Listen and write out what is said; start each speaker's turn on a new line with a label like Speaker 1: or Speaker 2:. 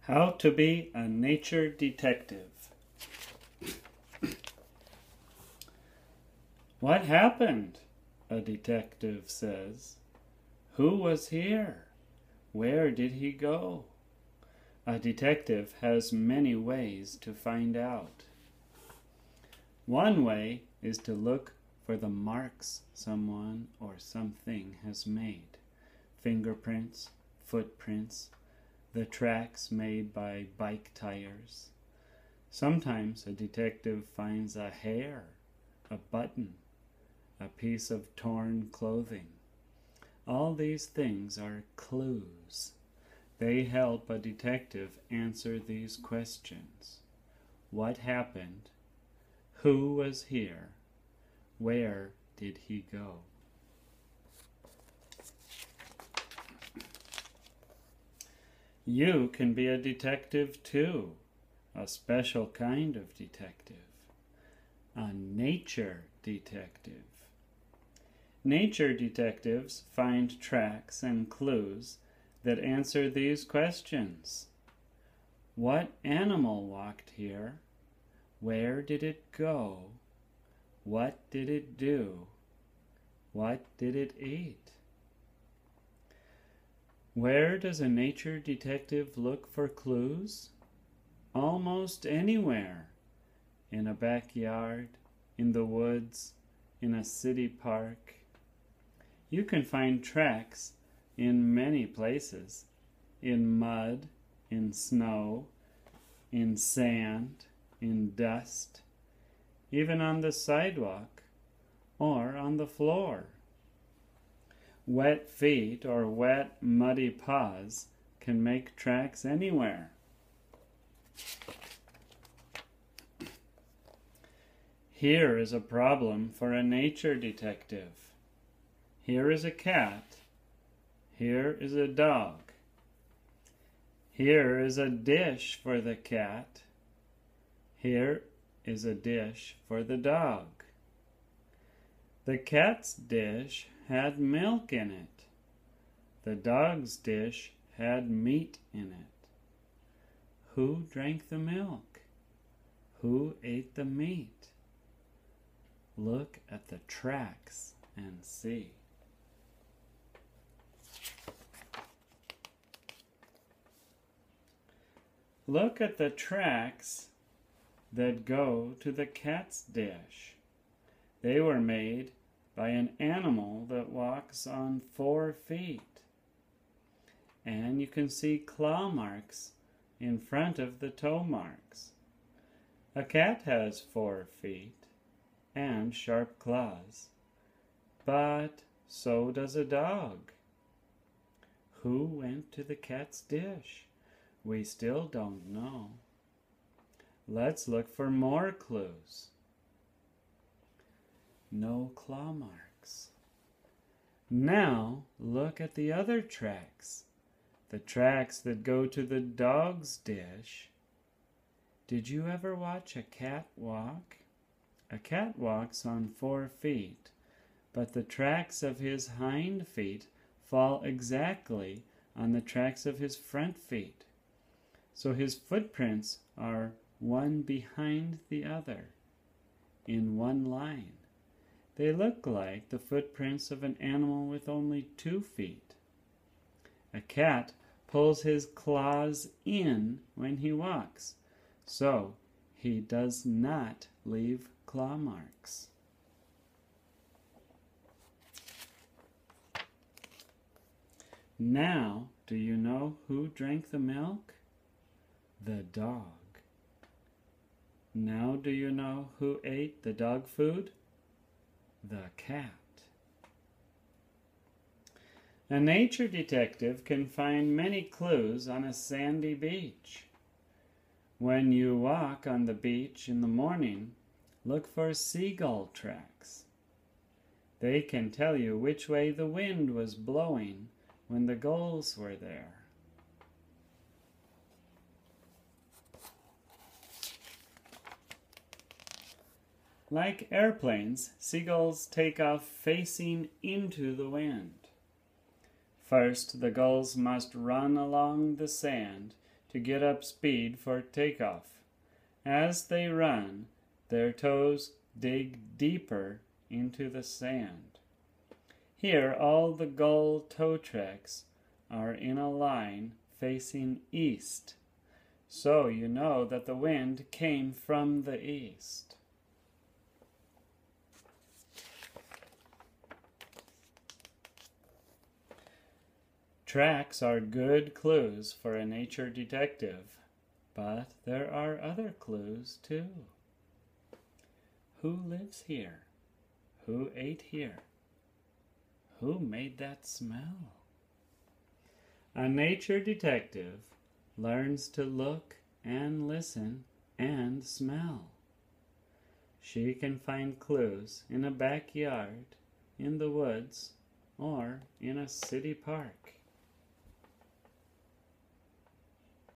Speaker 1: How to be a nature detective. What happened? A detective says. Who was here? Where did he go? A detective has many ways to find out. One way is to look for the marks someone or something has made. Fingerprints, footprints, the tracks made by bike tires. Sometimes a detective finds a hair, a button, a piece of torn clothing. All these things are clues. They help a detective answer these questions. What happened? Who was here? Where did he go? You can be a detective too, a special kind of detective, a nature detective. Nature detectives find tracks and clues that answer these questions. What animal walked here? Where did it go? What did it do? What did it eat? Where does a nature detective look for clues? Almost anywhere. In a backyard, in the woods, in a city park. You can find tracks in many places. In mud, in snow, in sand, in dust, even on the sidewalk or on the floor. Wet feet or wet, muddy paws can make tracks anywhere. Here is a problem for a nature detective. Here is a cat. Here is a dog. Here is a dish for the cat. Here is a dish for the dog. The cat's dish had milk in it. The dog's dish had meat in it. Who drank the milk? Who ate the meat? Look at the tracks and see. Look at the tracks that go to the cat's dish. They were made by an animal that walks on 4 feet. And you can see claw marks in front of the toe marks. A cat has 4 feet and sharp claws, but so does a dog. Who went to the cat's dish? We still don't know. Let's look for more clues. No claw marks. Now look at the other tracks, the tracks that go to the dog's dish. Did you ever watch a cat walk? A cat walks on 4 feet, but the tracks of his hind feet fall exactly on the tracks of his front feet. So his footprints are one behind the other, in one line. They look like the footprints of an animal with only 2 feet. A cat pulls his claws in when he walks, so he does not leave claw marks. Now, do you know who drank the milk? The dog. Now do you know who ate the dog food? The cat. A nature detective can find many clues on a sandy beach. When you walk on the beach in the morning, look for seagull tracks. They can tell you which way the wind was blowing when the gulls were there. Like airplanes, seagulls take off facing into the wind. First, the gulls must run along the sand to get up speed for takeoff. As they run, their toes dig deeper into the sand. Here, all the gull toe tracks are in a line facing east, so you know that the wind came from the east. Tracks are good clues for a nature detective, but there are other clues too. Who lives here? Who ate here? Who made that smell? A nature detective learns to look and listen and smell. She can find clues in a backyard, in the woods, or in a city park.